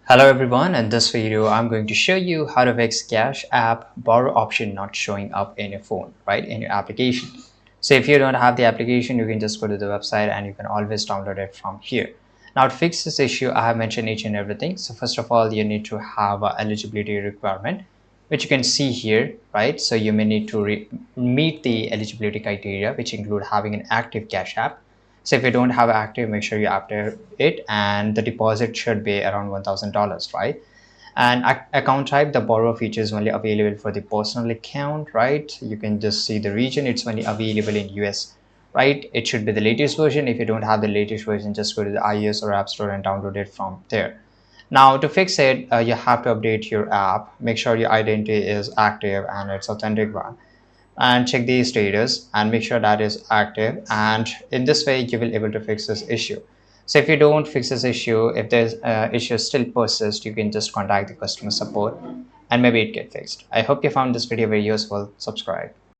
Hello everyone, in this video I'm going to show you how to fix Cash App borrow option not showing up in your phone, right, in your application. So if you don't have the application, you can just go to the website and you can always download it from here. Now to fix this issue, I have mentioned each and everything. So first of all, you need to have a eligibility requirement, which you can see here, right? So you may need to meet the eligibility criteria, which include having an active Cash App. So if you don't have active, make sure you active it, and the deposit should be around $1,000, right? And account type, the borrow feature is only available for the personal account, right? You can just see the region, it's only available in US, right? It should be the latest version. If you don't have the latest version, just go to the iOS or App Store and download it from there. Now to fix it, you have to update your app. Make sure your identity is active and it's authentic one, and check the status and make sure that is active, and in this way you will able to fix this issue. So if you don't fix this issue, if there's issue still persist, you can just contact the customer support and maybe it get fixed. I hope you found this video very useful. Subscribe.